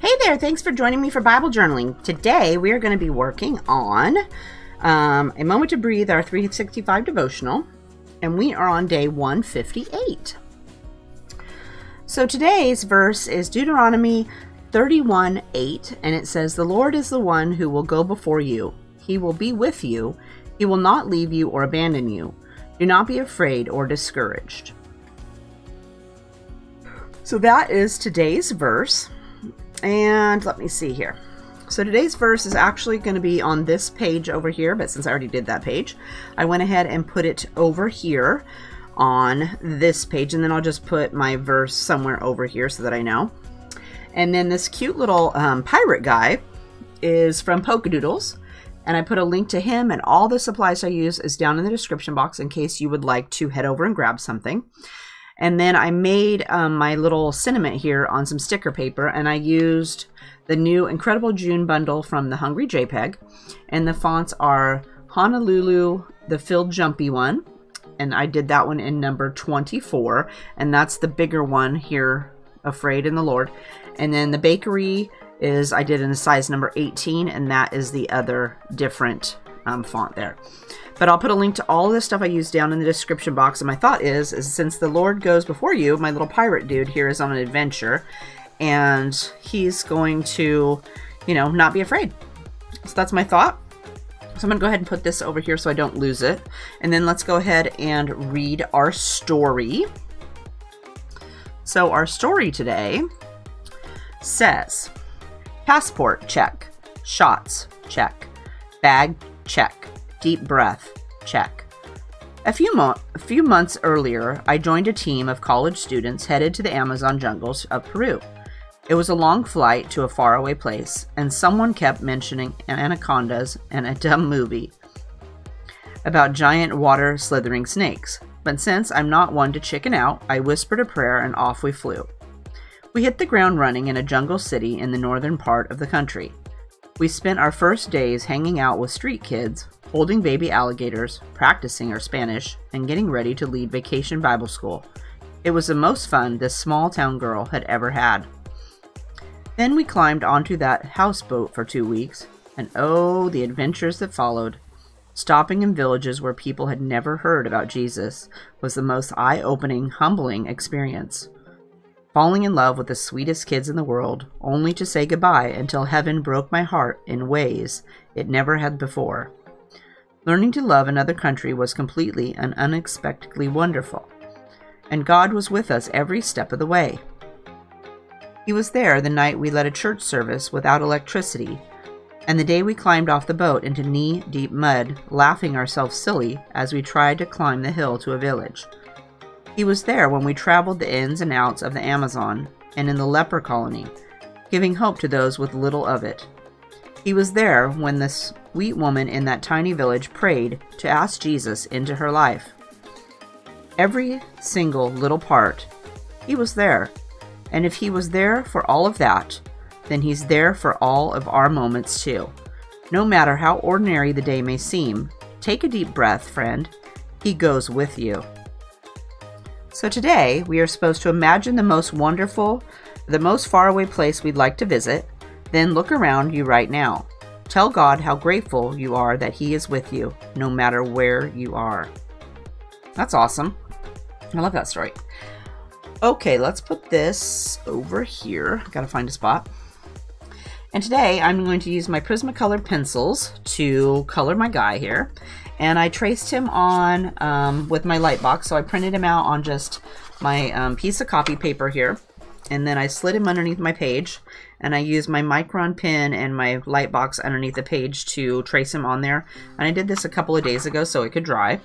Hey there, thanks for joining me for Bible journaling. Today we are going to be working on A Moment to Breathe, our 365 devotional, and we are on day 158. So today's verse is Deuteronomy 31:8, and it says, "The Lord is the one who will go before you. He will be with you. He will not leave you or abandon you. Do not be afraid or discouraged." So that is today's verse. And let me see here. So today's verse is actually going to be on this page over here, but since I already did that page, I went ahead and put it over here on this page, and then I'll just put my verse somewhere over here so that I know. And then this cute little pirate guy is from Polka Doodles, and I put a link to him, and all the supplies I use is down in the description box in case you would like to head over and grab something. And then I made my little sentiment here on some sticker paper, and I used the new Incredible June bundle from the Hungry JPEG, and the fonts are Honolulu, the Filled Jumpy one, and I did that one in number 24, and that's the bigger one here, Afraid in the Lord. And then the bakery is, I did in a size number 18, and that is the other different font there. But I'll put a link to all of the stuff I use down in the description box. And my thought is since the Lord goes before you, my little pirate dude here is on an adventure, and he's going to, you know, not be afraid. So that's my thought. So I'm going to go ahead and put this over here so I don't lose it. And then let's go ahead and read our story. So our story today says, passport, check. Shots, check. Bag, check. Deep breath, check. A few months earlier, I joined a team of college students headed to the Amazon jungles of Peru. It was a long flight to a faraway place, and someone kept mentioning anacondas and a dumb movie about giant water slithering snakes. But since I'm not one to chicken out, I whispered a prayer and off we flew. We hit the ground running in a jungle city in the northern part of the country. We spent our first days hanging out with street kids, holding baby alligators, practicing our Spanish, and getting ready to lead vacation Bible school. It was the most fun this small town girl had ever had. Then we climbed onto that houseboat for 2 weeks, and oh, the adventures that followed. Stopping in villages where people had never heard about Jesus was the most eye-opening, humbling experience. Falling in love with the sweetest kids in the world, only to say goodbye until heaven broke my heart in ways it never had before. Learning to love another country was completely and unexpectedly wonderful, and God was with us every step of the way. He was there the night we led a church service without electricity, and the day we climbed off the boat into knee-deep mud, laughing ourselves silly as we tried to climb the hill to a village. He was there when we traveled the ins and outs of the Amazon and in the leper colony, giving hope to those with little of it. He was there when the sweet woman in that tiny village prayed to ask Jesus into her life. Every single little part, he was there. And if he was there for all of that, then he's there for all of our moments too. No matter how ordinary the day may seem, take a deep breath, friend. He goes with you. So today, we are supposed to imagine the most wonderful, the most faraway place we'd like to visit, then look around you right now. Tell God how grateful you are that He is with you, no matter where you are. That's awesome. I love that story. Okay, let's put this over here. Gotta find a spot. And today, I'm going to use my Prismacolor pencils to color my guy here. And I traced him on with my light box, so I printed him out on just my piece of copy paper here. And then I slid him underneath my page, and I used my Micron pen and my light box underneath the page to trace him on there. And I did this a couple of days ago so it could dry.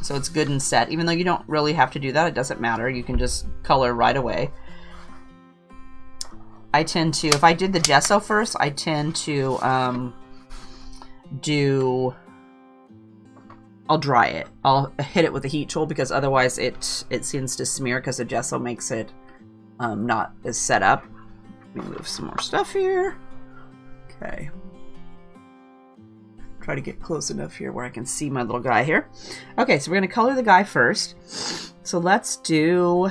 So it's good and set. Even though you don't really have to do that, it doesn't matter. You can just color right away. I tend to, if I did the gesso first, I tend to I'll dry it. I'll hit it with a heat tool because otherwise it seems to smear because the gesso makes it not as set up. Let me move some more stuff here. Okay. Try to get close enough here where I can see my little guy here. Okay, so we're going to color the guy first. So let's do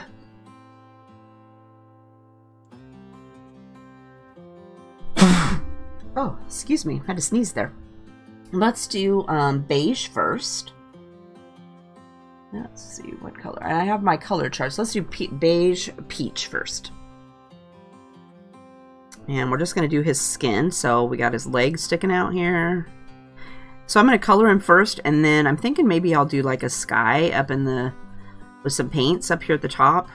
Oh, excuse me, I had to sneeze there. Let's do beige first. Let's see what color. I have my color charts. Let's do beige peach first. And we're just going to do his skin. So we got his legs sticking out here. So I'm going to color him first, and then I'm thinking maybe I'll do like a sky up in the, with some paints up here at the top.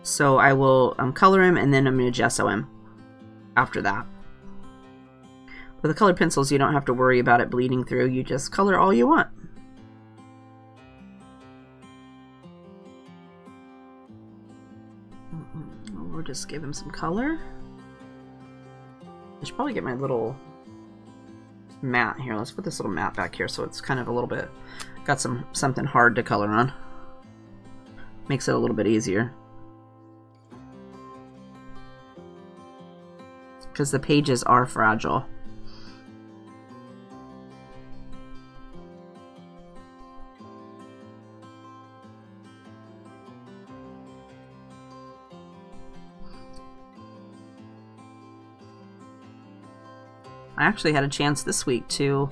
So I will color him, and then I'm going to gesso him after that. With the colored pencils, you don't have to worry about it bleeding through. You just color all you want. We'll just give him some color. I should probably get my little mat here. Let's put this little mat back here so it's kind of a little bit, got something hard to color on. Makes it a little bit easier. Because the pages are fragile. I actually had a chance this week to,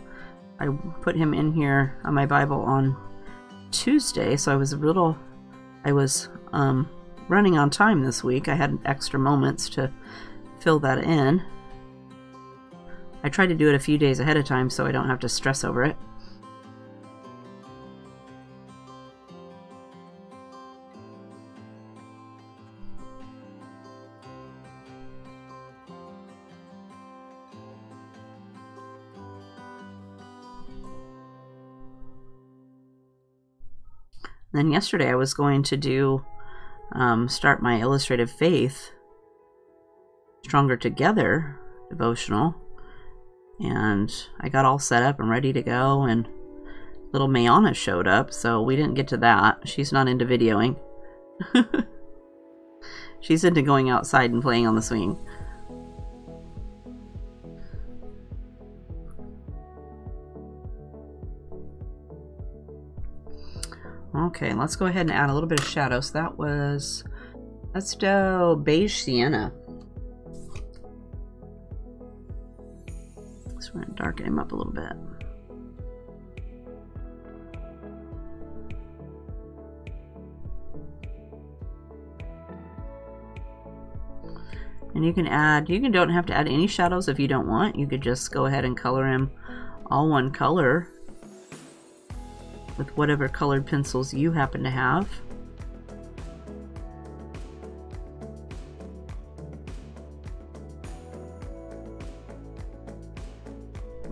I put him in here on my Bible on Tuesday, so I was running on time this week. I had extra moments to fill that in. I tried to do it a few days ahead of time so I don't have to stress over it. Then yesterday I was going to do start my Illustrative Faith Stronger Together devotional, and I got all set up and ready to go, and little Mayana showed up, so we didn't get to that. She's not into videoing. She's into going outside and playing on the swing. Okay, let's go ahead and add a little bit of shadow. So that was, let's do beige sienna. So we're going to darken him up a little bit. And you can add, you don't have to add any shadows if you don't want. You could just go ahead and color him all one color with whatever colored pencils you happen to have.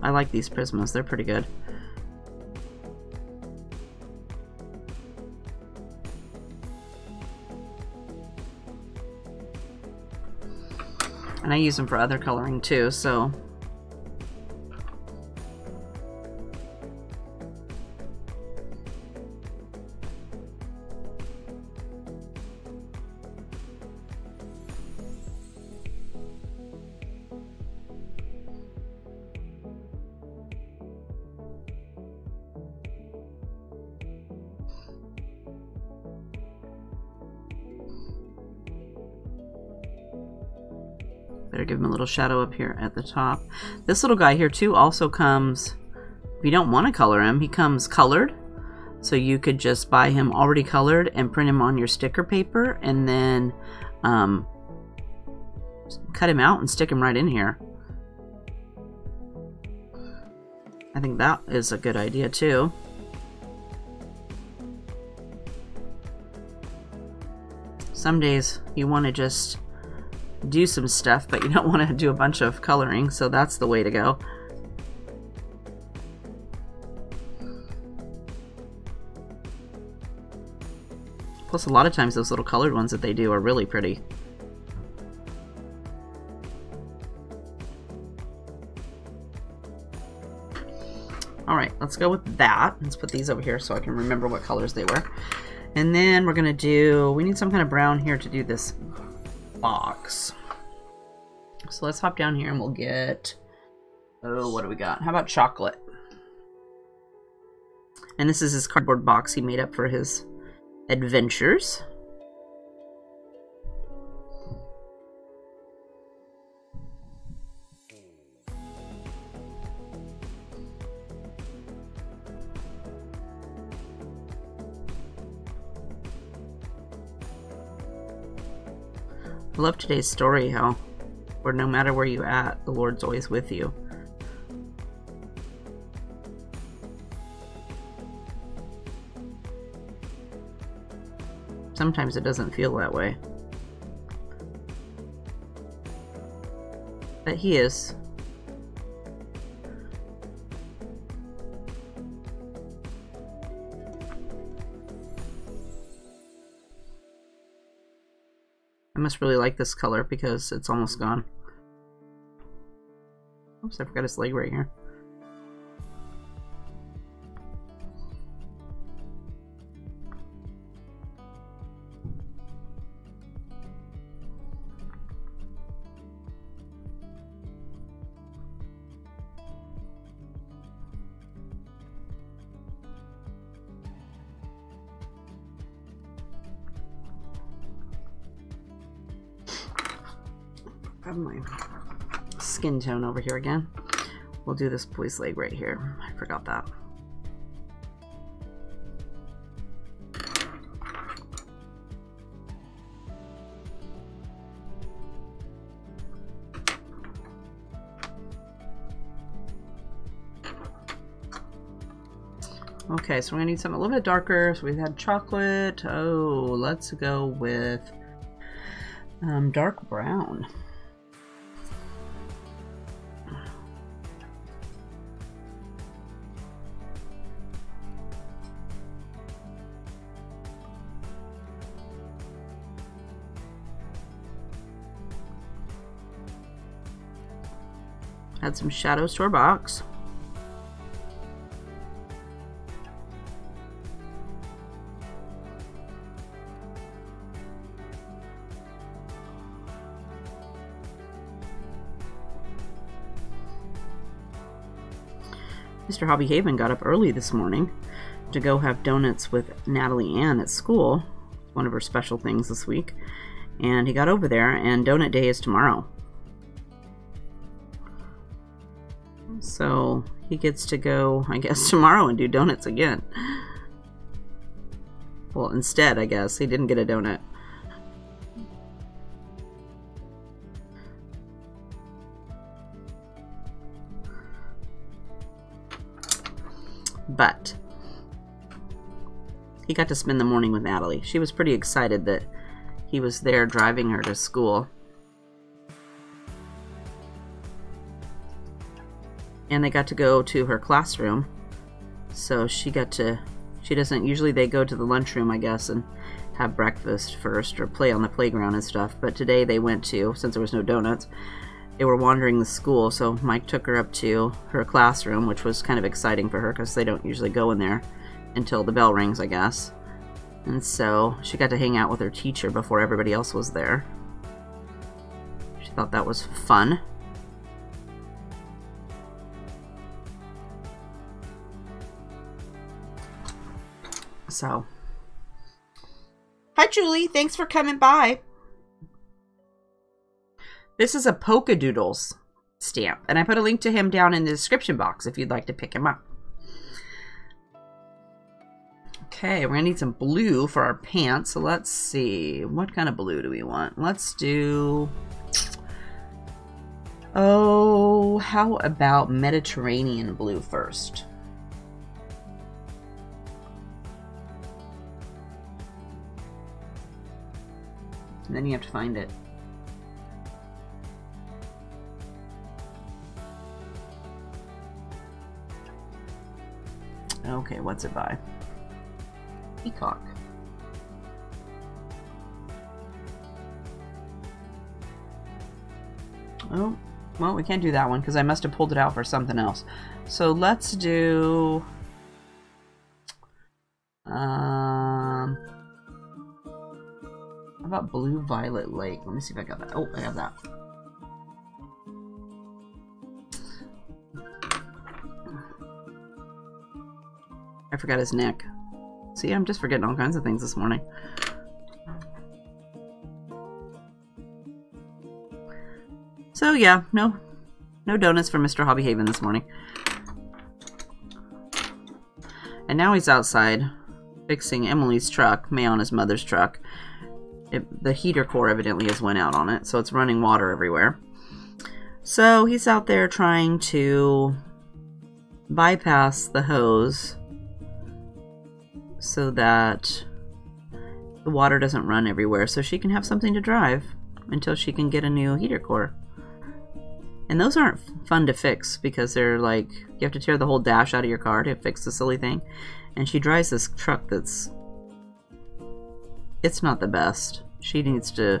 I like these Prismas, they're pretty good. And I use them for other coloring too, so better give him a little shadow up here at the top. This little guy here too also comes, if you don't want to color him, he comes colored. So you could just buy him already colored and print him on your sticker paper, and then cut him out and stick him right in here. I think that is a good idea too. Some days you want to just do some stuff, but you don't want to do a bunch of coloring, so that's the way to go. Plus, a lot of times those little colored ones that they do are really pretty. Alright, let's go with that. Let's put these over here so I can remember what colors they were. And then we're going to do, we need some kind of brown here to do this box. So let's hop down here and we'll get, oh, what do we got? How about chocolate? And this is his cardboard box he made up for his adventures. I love today's story, how where no matter where you're at, the Lord's always with you. Sometimes it doesn't feel that way. But He is. I must really like this color because it's almost gone. Oops, I forgot his leg right here. Have my skin tone over here again. We'll do this boy's leg right here. I forgot that. Okay, so we're gonna need something a little bit darker. So we've had chocolate. Oh, let's go with dark brown. Add some shadows to our box. Mr. HeathersHobbieHaven got up early this morning to go have donuts with Natalie Ann at school. One of her special things this week. And he got over there, and donut day is tomorrow. So he gets to go, I guess, tomorrow and do donuts again. Well, instead, I guess. He didn't get a donut. But he got to spend the morning with Natalie. She was pretty excited that he was there driving her to school. And they got to go to her classroom. So she got to, she doesn't, usually they go to the lunchroom, I guess, and have breakfast first or play on the playground and stuff. But today they went to, since there was no donuts, they were wandering the school. So Mike took her up to her classroom, which was kind of exciting for her because they don't usually go in there until the bell rings, I guess. And so she got to hang out with her teacher before everybody else was there. She thought that was fun. So, hi Julie, thanks for coming by. This is a Polka Doodles stamp, and I put a link to him down in the description box if you'd like to pick him up. Okay, we're gonna need some blue for our pants, so let's see, what kind of blue do we want? Let's do, oh, how about Mediterranean blue first? And then you have to find it. Okay, what's it by? Peacock. Oh, well, we can't do that one because I must have pulled it out for something else. So let's do... how about Blue Violet Lake? Let me see if I got that. Oh, I have that. I forgot his neck. See, I'm just forgetting all kinds of things this morning. So yeah, no donuts for Mr. HeathersHobbieHaven this morning. And now he's outside fixing Emily's truck, Mayana's mother's truck. the heater core evidently has went out on it, so it's running water everywhere. So he's out there trying to bypass the hose so that the water doesn't run everywhere, so she can have something to drive until she can get a new heater core. And those aren't fun to fix because they're like, you have to tear the whole dash out of your car to fix the silly thing. And she drives this truck that's, it's not the best. She needs to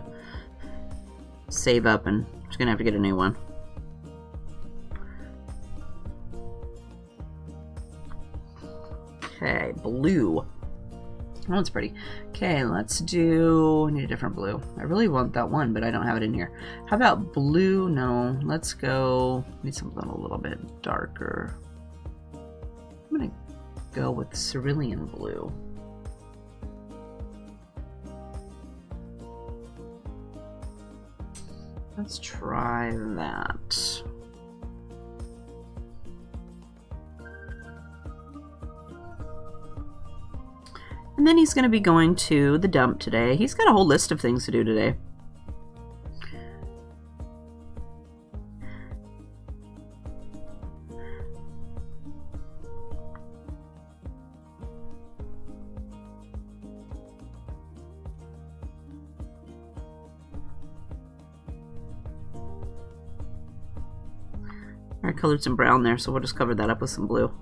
save up and she's gonna have to get a new one. Okay, blue. Oh, it's pretty. Okay, let's do, I need a different blue. I really want that one, but I don't have it in here. How about blue? No, let's go, need something a little bit darker. I'm gonna go with cerulean blue. Let's try that. And then he's going to be going to the dump today. He's got a whole list of things to do today. I colored some brown there, so we'll just cover that up with some blue.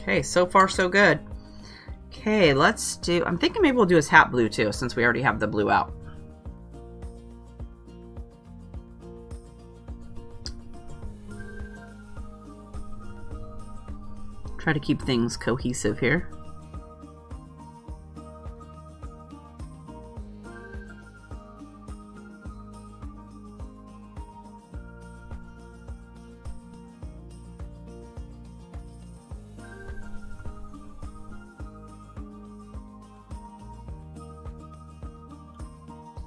Okay, so far so good. Okay, let's do, I'm thinking maybe we'll do his hat blue too, since we already have the blue out. Try to keep things cohesive here.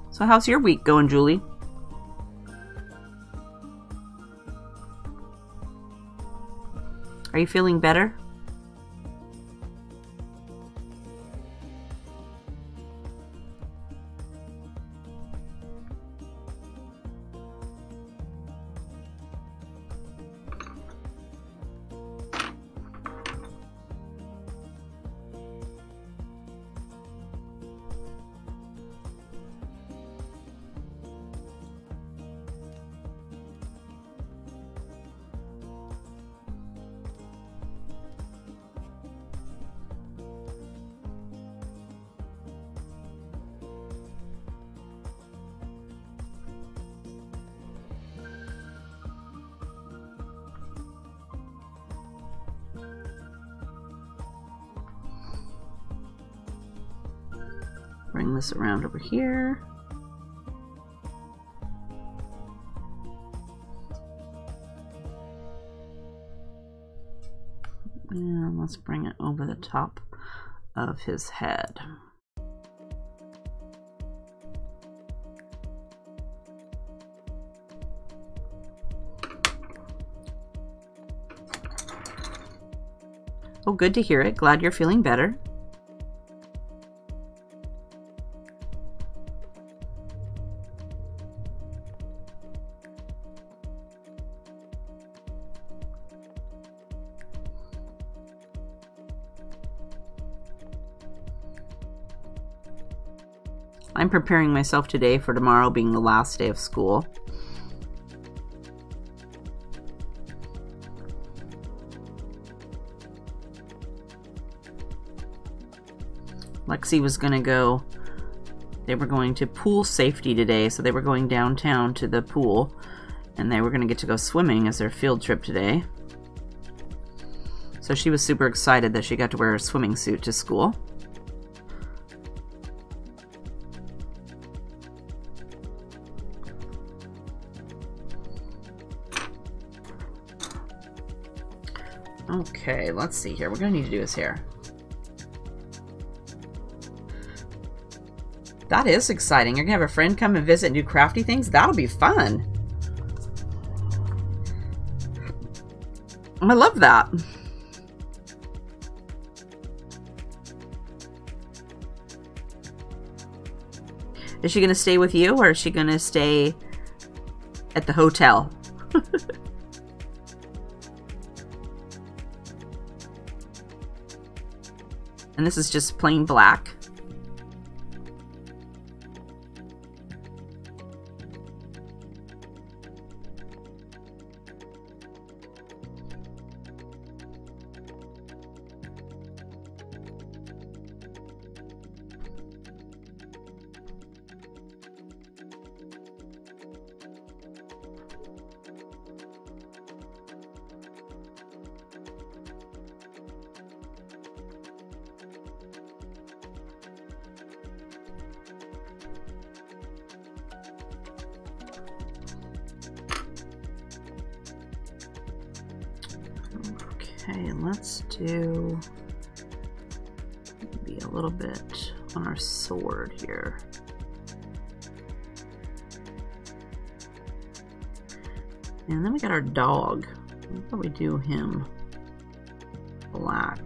So how's your week going, Julie? Are you feeling better? Bring this around over here. And let's bring it over the top of his head. Oh, good to hear it. Glad you're feeling better. I'm preparing myself today for tomorrow being the last day of school. Lexi was going to go, they were going to pool safety today, so they were going downtown to the pool, and they were going to get to go swimming as their field trip today. So she was super excited that she got to wear a swimming suit to school. Okay, let's see here. We're gonna need to do his hair. That is exciting. You're gonna have a friend come and visit and do crafty things? That'll be fun. I love that. Is she gonna stay with you, or is she gonna stay at the hotel? And this is just plain black. Okay, let's do maybe a little bit on our sword here. And then we got our dog. How about we do him black?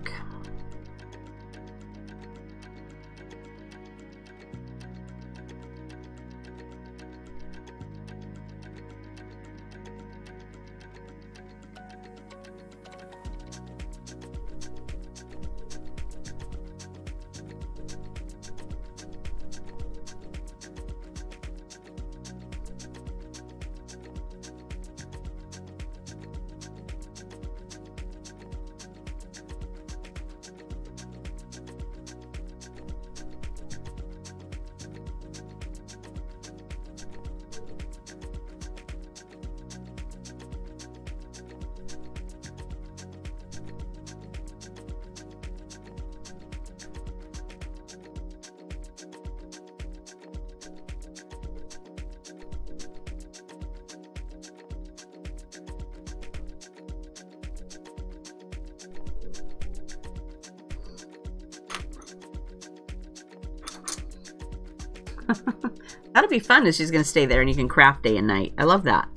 That'll be fun if she's going to stay there and you can craft day and night. I love that.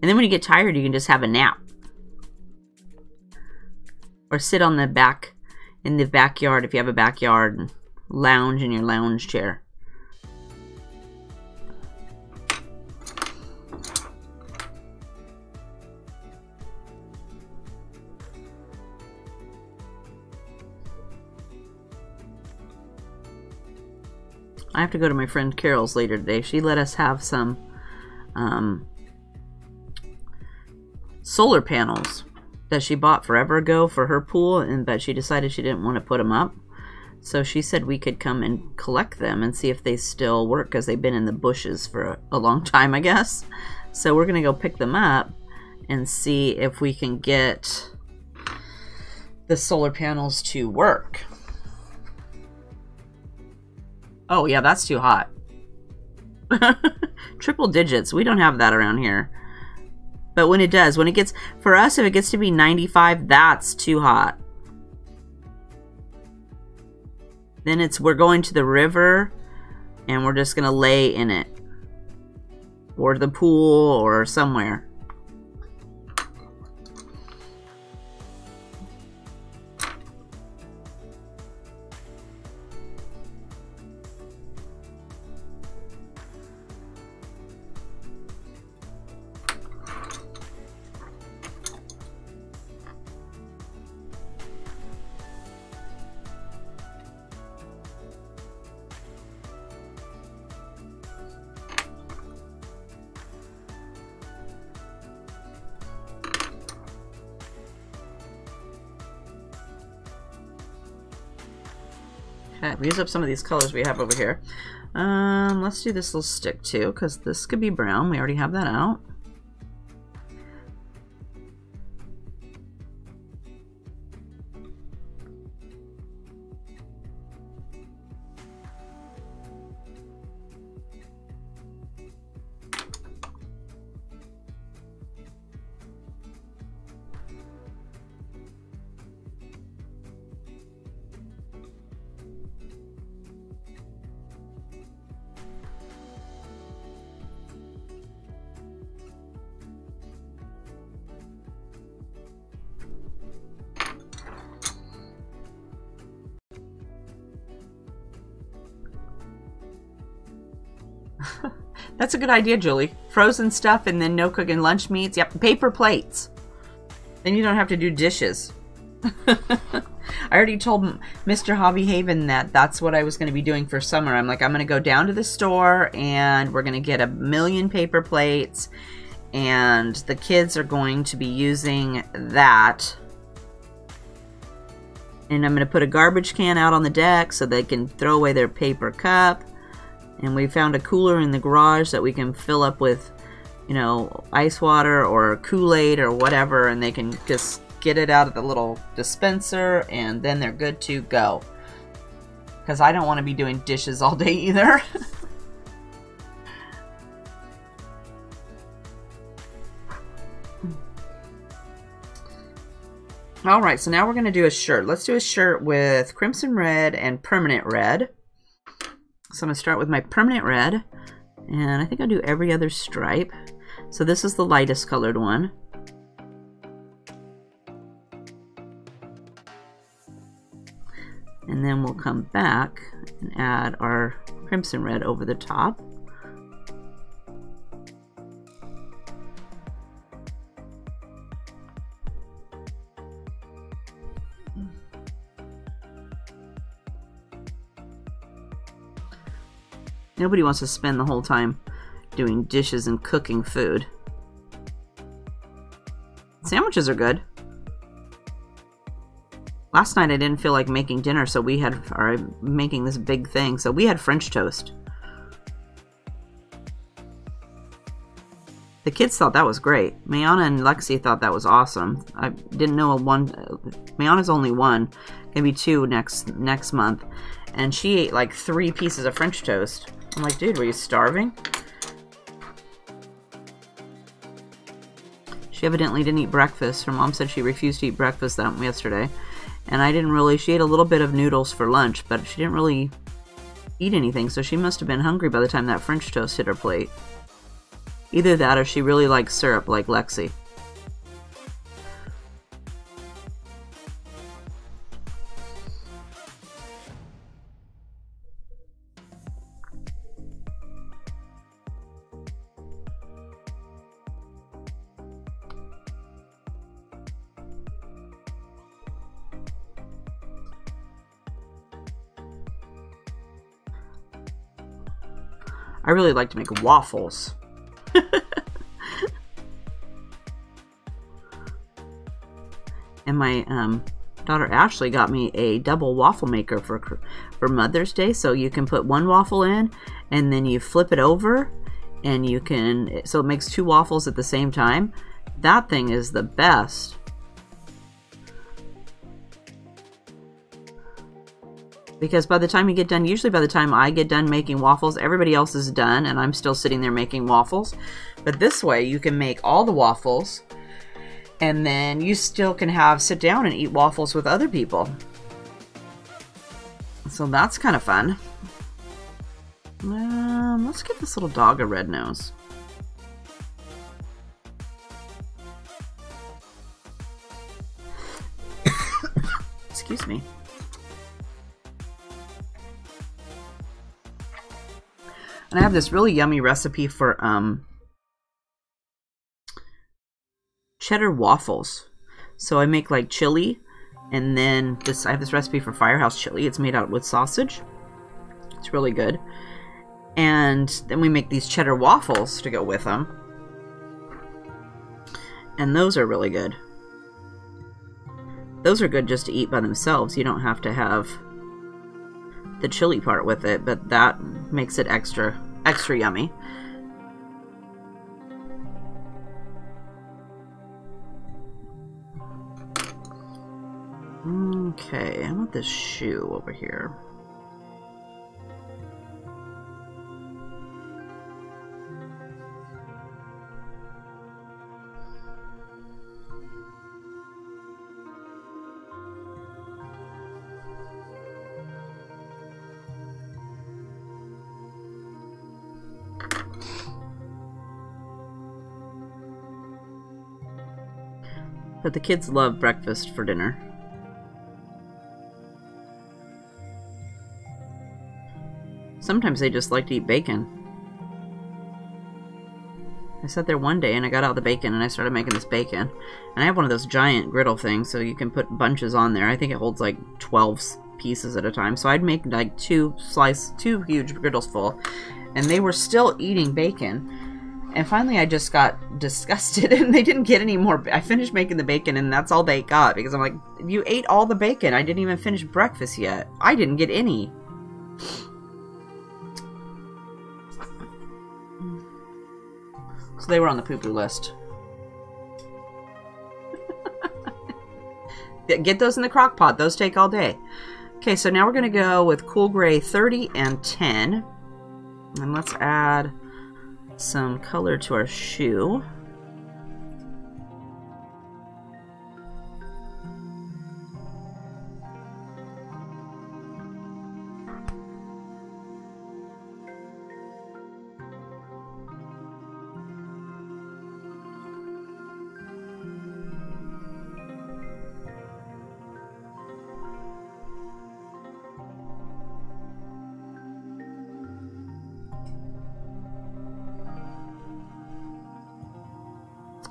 And then when you get tired, you can just have a nap. Or sit on the back, in the backyard if you have a backyard, and lounge in your lounge chair. I have to go to my friend Carol's later today. She let us have some solar panels that she bought forever ago for her pool, but she decided she didn't want to put them up. So she said we could come and collect them and see if they still work, because they've been in the bushes for a long time, I guess. So we're going to go pick them up and see if we can get the solar panels to work. Oh yeah, that's too hot. Triple digits. We don't have that around here. But when it does, when it gets, for us, if it gets to be 95, that's too hot. Then we're going to the river and we're just going to lay in it. Or the pool or somewhere. Okay, use up some of these colors we have over here. Let's do this little stick too, because this could be brown. We already have that out. That's a good idea, Julie. Frozen stuff and then no cooking lunch meats. Yep, paper plates. Then you don't have to do dishes. I already told Mr. Hobby Haven that that's what I was going to be doing for summer. I'm like, I'm going to go down to the store and we're going to get 1,000,000 paper plates, and the kids are going to be using that. And I'm going to put a garbage can out on the deck so they can throw away their paper cup. And we found a cooler in the garage that we can fill up with, you know, ice water or Kool-Aid or whatever, and they can just get it out of the little dispenser and then they're good to go. Because I don't want to be doing dishes all day either. Alright, so now we're going to do a shirt. Let's do a shirt with crimson red and permanent red. So I'm going to start with my permanent red, and I think I'll do every other stripe. So this is the lightest colored one. And then we'll come back and add our crimson red over the top. Nobody wants to spend the whole time doing dishes and cooking food. Sandwiches are good. Last night I didn't feel like making dinner, so we had, or making this big thing, so we had French toast. The kids thought that was great. Mayana and Lexi thought that was awesome. I didn't know Mayana's only one, gonna be 2 next month, and she ate like 3 pieces of French toast. I'm like, dude, were you starving? She evidently didn't eat breakfast. Her mom said she refused to eat breakfast yesterday. And I didn't really, she ate a little bit of noodles for lunch, but she didn't really eat anything, so she must have been hungry by the time that French toast hit her plate. Either that or she really likes syrup like Lexi. I really like to make waffles. And my daughter Ashley got me a double waffle maker for Mother's Day. So you can put 1 waffle in and then you flip it over and you can, so it makes 2 waffles at the same time. That thing is the best. Because by the time you get done, usually by the time I get done making waffles, everybody else is done and I'm still sitting there making waffles. But this way you can make all the waffles and then you still can sit down and eat waffles with other people. So that's kind of fun. Let's give this little dog a red nose. Excuse me. And I have this really yummy recipe for cheddar waffles. So I make like chili, and then I have this recipe for Firehouse chili. It's made out with sausage. It's really good. And then we make these cheddar waffles to go with them. And those are really good. Those are good just to eat by themselves. You don't have to have the chili part with it, but that makes it extra yummy. Okay, I want this shoe over here. But the kids love breakfast for dinner. Sometimes they just like to eat bacon. I sat there one day and I got out the bacon and I started making this bacon. And I have one of those giant griddle things, so you can put bunches on there. I think it holds like 12 pieces at a time. So I'd make like two huge griddles full, and they were still eating bacon. And finally I just got disgusted and they didn't get any more. I finished making the bacon and that's all they got, because I'm like, you ate all the bacon. I didn't even finish breakfast yet. I didn't get any. So they were on the poo-poo list. Get those in the crock pot. Those take all day. Okay, so now we're going to go with Cool Gray 30 and 10. And let's add some color to our shoe.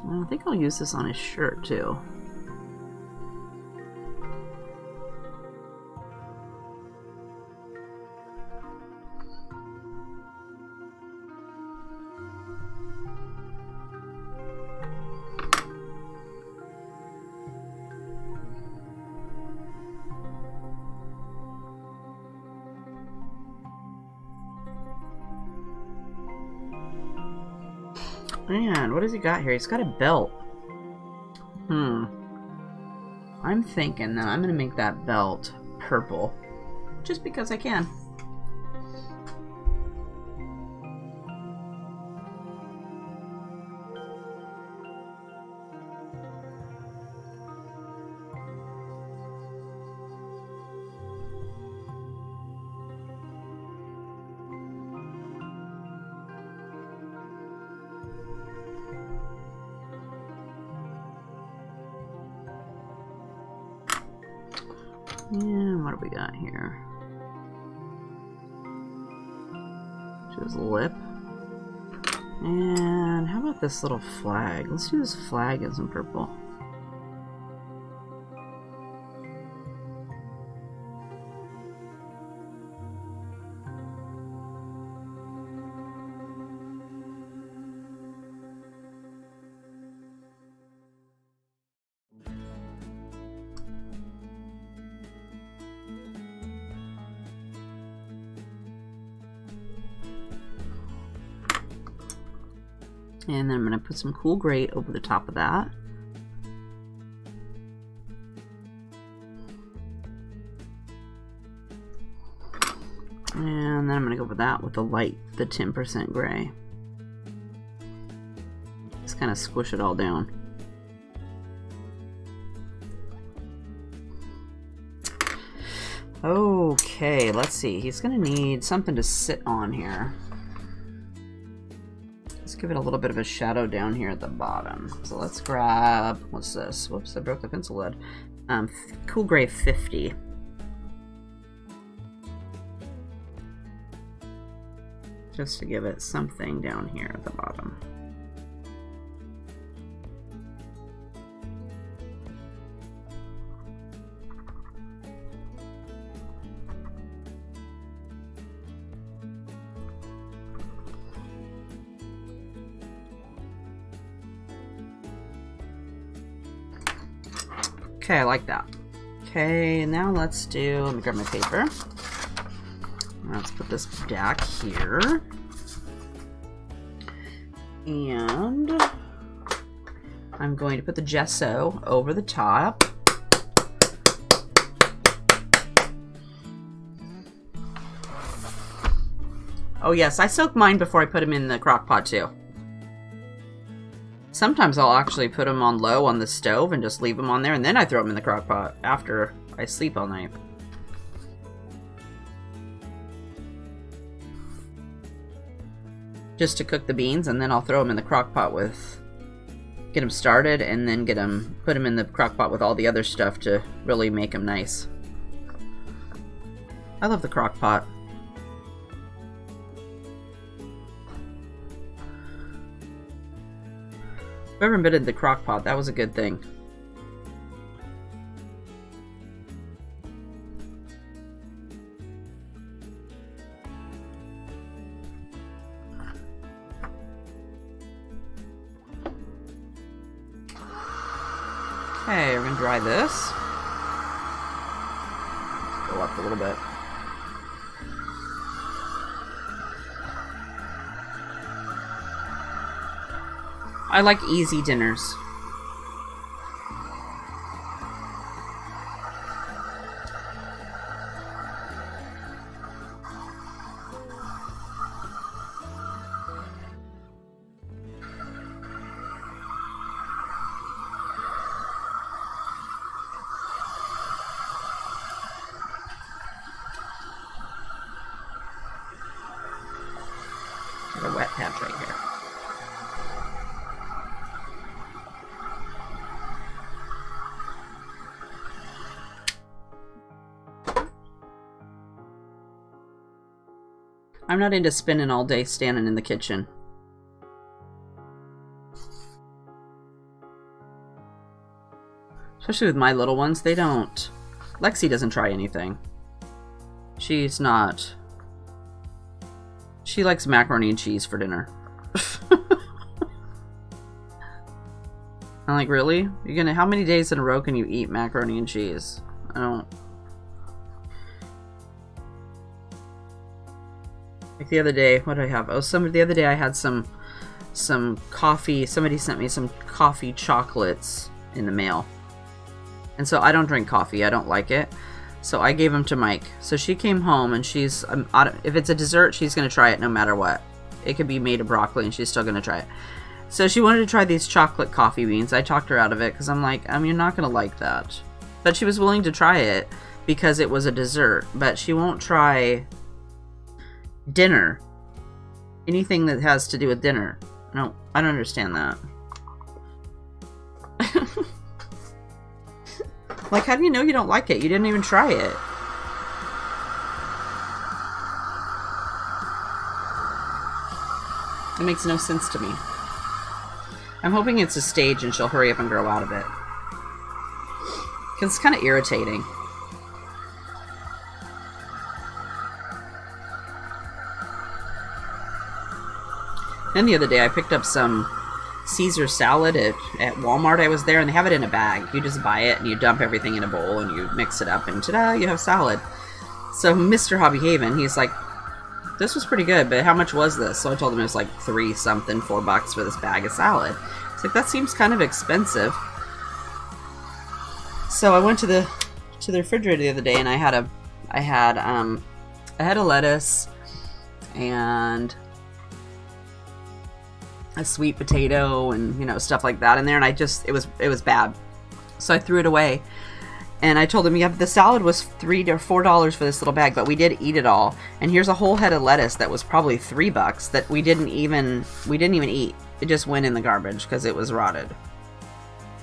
I think I'll use this on his shirt too. Man, what has he got here? He's got a belt. I'm thinking that I'm going to make that belt purple. Just because I can. And what do we got here? Just lip. And how about this little flag? Let's do this flag in some purple. And then I'm going to put some Cool Gray over the top of that. And then I'm going to go with that with the light, the 10% gray. Just kind of squish it all down. Okay, let's see. He's going to need something to sit on here. Give it a little bit of a shadow down here at the bottom. So let's grab, what's this? Whoops, I broke the pencil lid. Cool Gray 50. Just to give it something down here at the bottom. Okay, I like that. Okay, now let's do, let me grab my paper. Let's put this back here. And I'm going to put the gesso over the top. Oh yes, I soak mine before I put them in the crock pot too. Sometimes I'll actually put them on low on the stove and just leave them on there, and then I throw them in the crock pot after I sleep all night. Just to cook the beans, and then I'll throw them in the crock pot with, get them started, and then put them in the crock pot with all the other stuff to really make them nice. I love the crock pot. Whoever invented the crock pot, that was a good thing. Okay, we're gonna dry this. Go up a little bit. I like easy dinners. Got a wet patch right here. I'm not into spinning all day standing in the kitchen. Especially with my little ones, they don't. Lexi doesn't try anything. She's not. She likes macaroni and cheese for dinner. I'm like, really? You're gonna, how many days in a row can you eat macaroni and cheese? I don't. Like the other day, what did I have? Oh, the other day I had some coffee. Somebody sent me some coffee chocolates in the mail. And so I don't drink coffee. I don't like it. So I gave them to Mike. So she came home and she's, if it's a dessert, she's going to try it no matter what. It could be made of broccoli and she's still going to try it. So she wanted to try these chocolate coffee beans. I talked her out of it because I'm like, you're not going to like that. But she was willing to try it because it was a dessert. But she won't try dinner. Anything that has to do with dinner. No, I don't understand that. Like, how do you know you don't like it? You didn't even try it. It makes no sense to me. I'm hoping it's a stage and she'll hurry up and grow out of it. Because it's kind of irritating. Then the other day I picked up some Caesar salad at Walmart. I was there and they have it in a bag. You just buy it and you dump everything in a bowl and you mix it up and ta-da, you have salad. So Mr. HeathersHobbieHaven, he's like, this was pretty good, but how much was this? So I told him it was like $3 something, $4 for this bag of salad. It's like, that seems kind of expensive. So I went to the refrigerator the other day and I had a lettuce and a sweet potato and, you know, stuff like that in there, and it was bad. So I threw it away. And I told him, yeah, the salad was $3 or $4 for this little bag, but we did eat it all. And here's a whole head of lettuce that was probably $3 that we didn't even eat. It just went in the garbage because it was rotted.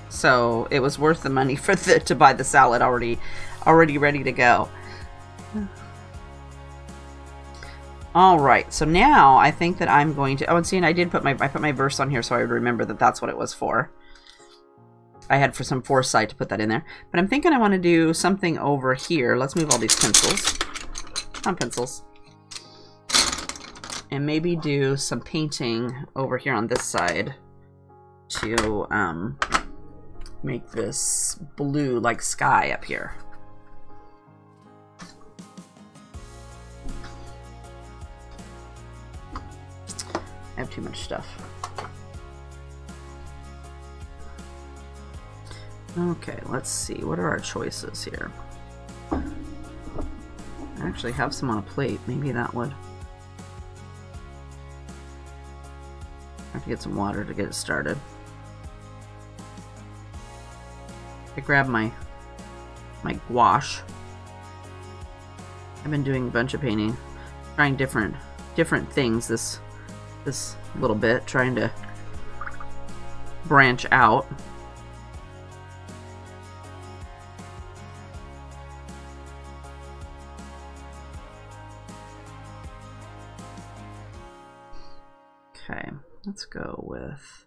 So it was worth the money for to buy the salad already ready to go. All right, so now I think that I'm going to. Oh, and see, and I put my verse on here so I would remember that that's what it was for. I had for some foresight to put that in there, but I'm thinking I want to do something over here. Let's move all these pencils. Come on, pencils, and maybe do some painting over here on this side to make this blue like sky up here. I have too much stuff. Okay, let's see. What are our choices here? I actually have some on a plate. Maybe that would. I have to get some water to get it started. I grabbed my gouache. I've been doing a bunch of painting, trying different things this little bit, trying to branch out. Okay, let's go with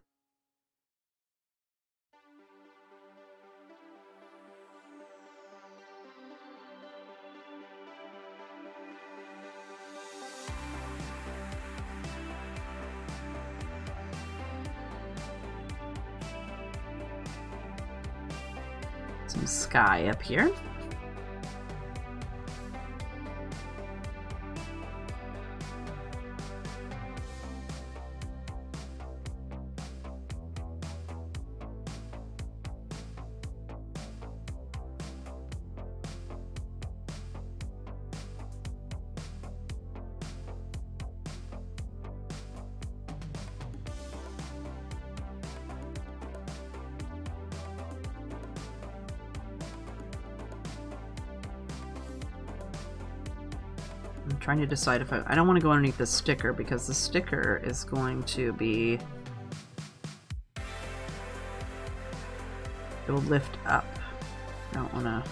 some sky up here. I'm trying to decide if I don't want to go underneath the sticker because the sticker is going to be, it'll lift up. I don't want to.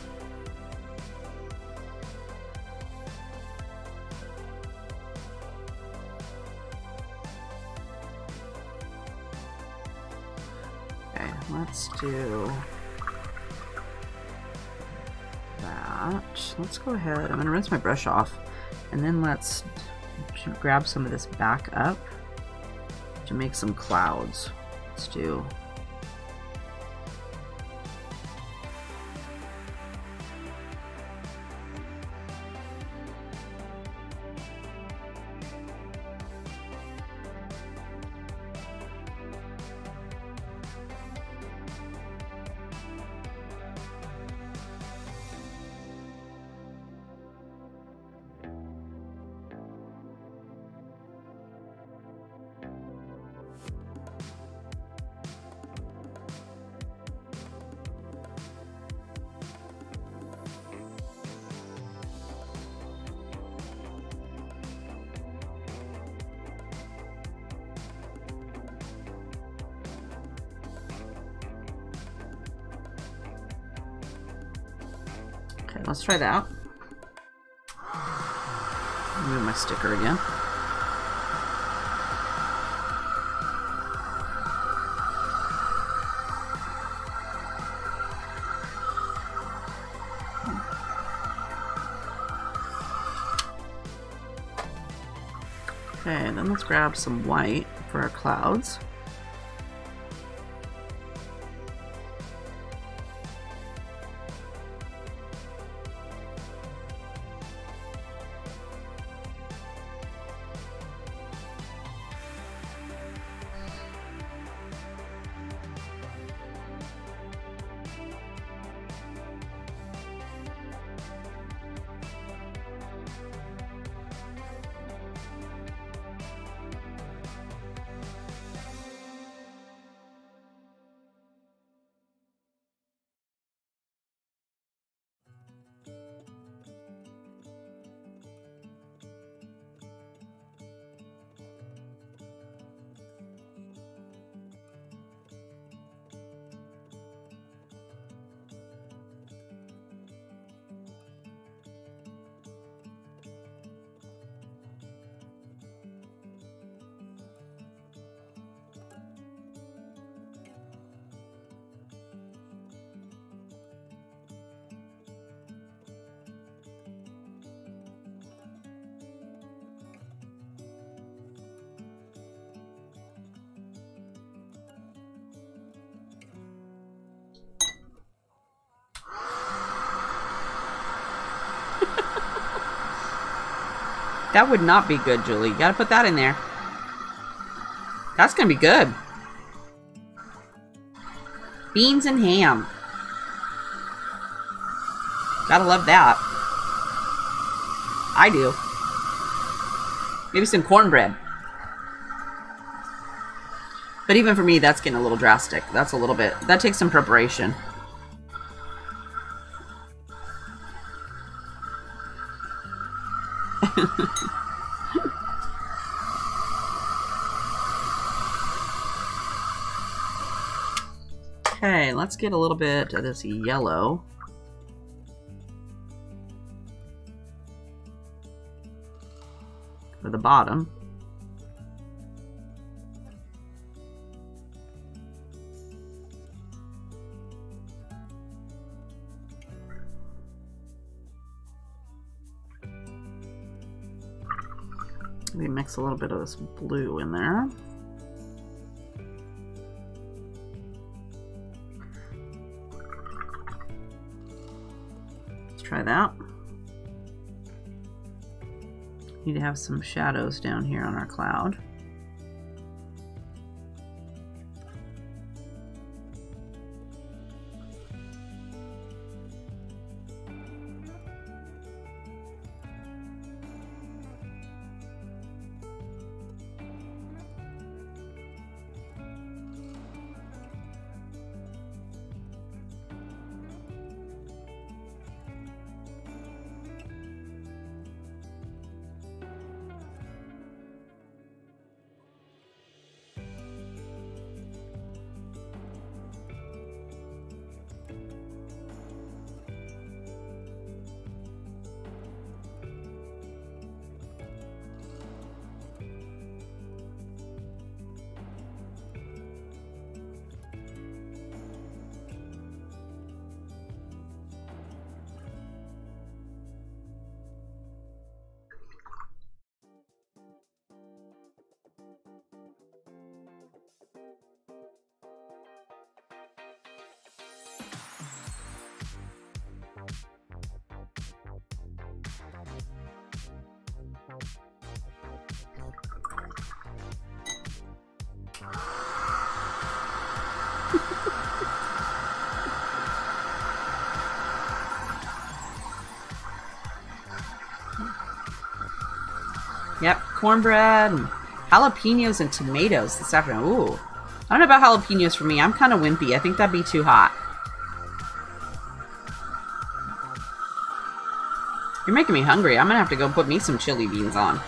Okay, let's do that. Let's go ahead. I'm going to rinse my brush off. And then let's grab some of this back up to make some clouds. Let's do. Okay, let's try that. Move my sticker again. Okay, then let's grab some white for our clouds. That would not be good, Julie. You gotta put that in there. That's gonna be good. Beans and ham. Gotta love that. I do. Maybe some cornbread. But even for me, that's getting a little drastic. That's a little bit... That takes some preparation. Okay, let's get a little bit of this yellow. For the bottom. Maybe mix a little bit of this blue in there. try that. Need to have some shadows down here on our cloud. Yep, cornbread, and jalapenos and tomatoes this afternoon. Ooh. I don't know about jalapenos for me. I'm kind of wimpy. I think that'd be too hot. You're making me hungry. I'm gonna have to go put me some chili beans on.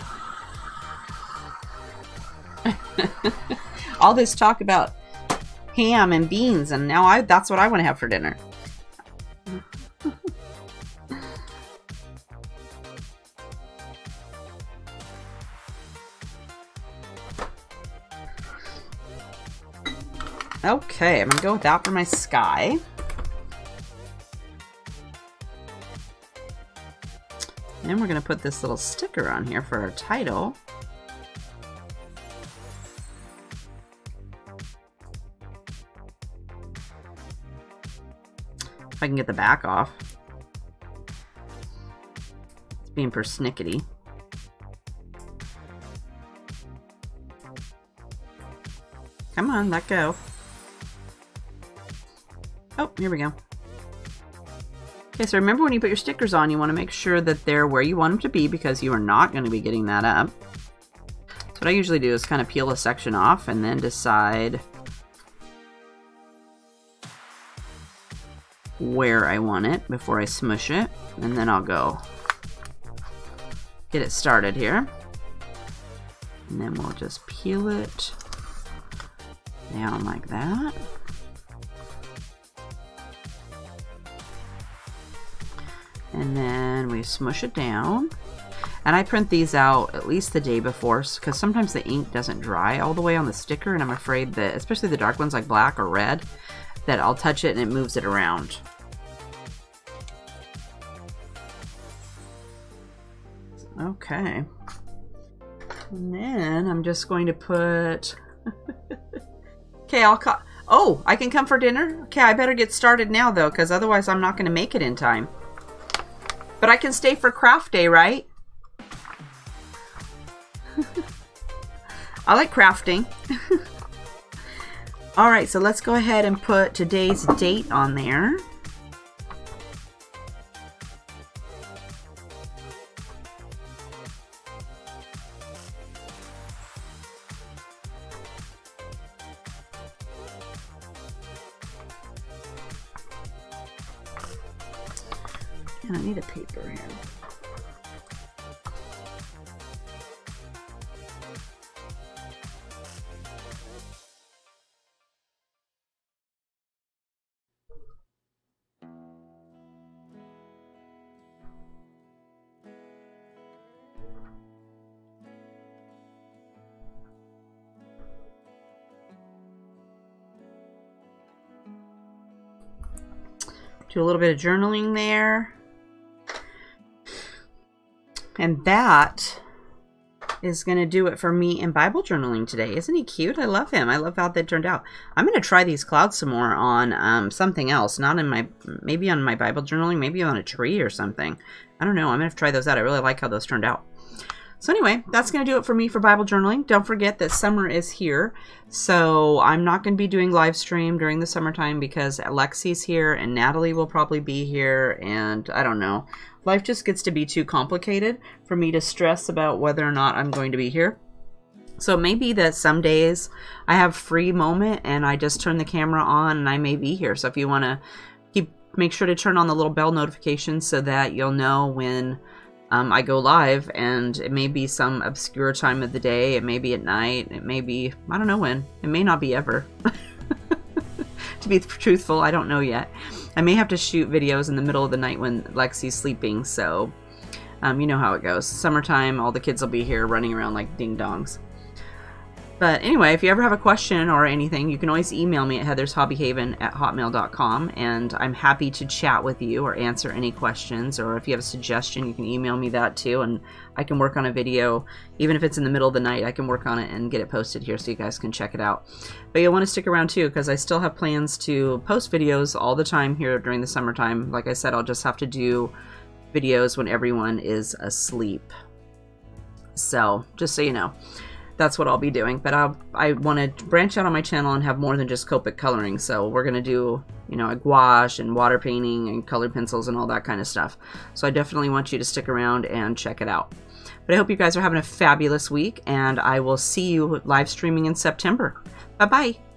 All this talk about ham and beans, and now that's what I want to have for dinner. Okay, I'm gonna go with that for my sky. And we're gonna put this little sticker on here for our title. If I can get the back off. It's being persnickety. Come on, let go. Oh, here we go. Okay, so remember when you put your stickers on, you want to make sure that they're where you want them to be because you are not going to be getting that up. So what I usually do is kind of peel a section off and then decide where I want it before I smush it. And then I'll go get it started here. And then we'll just peel it down like that. And then we smush it down. And I print these out at least the day before because sometimes the ink doesn't dry all the way on the sticker, and I'm afraid that, especially the dark ones like black or red, that I'll touch it and it moves it around. Okay. And then I'm just going to put... Okay, oh, I can come for dinner? Okay, I better get started now though, because otherwise I'm not going to make it in time. But I can stay for craft day, right? I like crafting. Alright, so let's go ahead and put today's date on there. And I need a paper here. Do a little bit of journaling there. And that is going to do it for me in Bible journaling today. Isn't he cute? I love him. I love how they turned out. I'm going to try these clouds some more on something else. Not in my, maybe on my Bible journaling, maybe on a tree or something. I don't know. I'm going to have to try those out. I really like how those turned out. So anyway, that's going to do it for me for Bible journaling. Don't forget that summer is here. So I'm not going to be doing live stream during the summertime because Alexi's here and Natalie will probably be here. And I don't know. Life just gets to be too complicated for me to stress about whether or not I'm going to be here. So maybe that some days I have free moment and I just turn the camera on and I may be here. So if you want to make sure to turn on the little bell notifications so that you'll know when I go live, and it may be some obscure time of the day. It may be at night. It may be, I don't know when. It may not be ever. To be truthful, I don't know yet. I may have to shoot videos in the middle of the night when Lexi's sleeping, so you know how it goes. Summertime, all the kids will be here running around like ding-dongs. But anyway, if you ever have a question or anything, you can always email me at HeathersHobbieHaven@hotmail.com, and I'm happy to chat with you or answer any questions. Or if you have a suggestion, you can email me that too, and I can work on a video. Even if it's in the middle of the night, I can work on it and get it posted here so you guys can check it out. But you'll want to stick around too, because I still have plans to post videos all the time here during the summertime. Like I said, I'll just have to do videos when everyone is asleep. So, just so you know. That's what I'll be doing, but I want to branch out on my channel and have more than just Copic coloring. So we're going to do, you know, a gouache and water painting and colored pencils and all that kind of stuff. So I definitely want you to stick around and check it out. But I hope you guys are having a fabulous week, and I will see you live streaming in September. Bye-bye.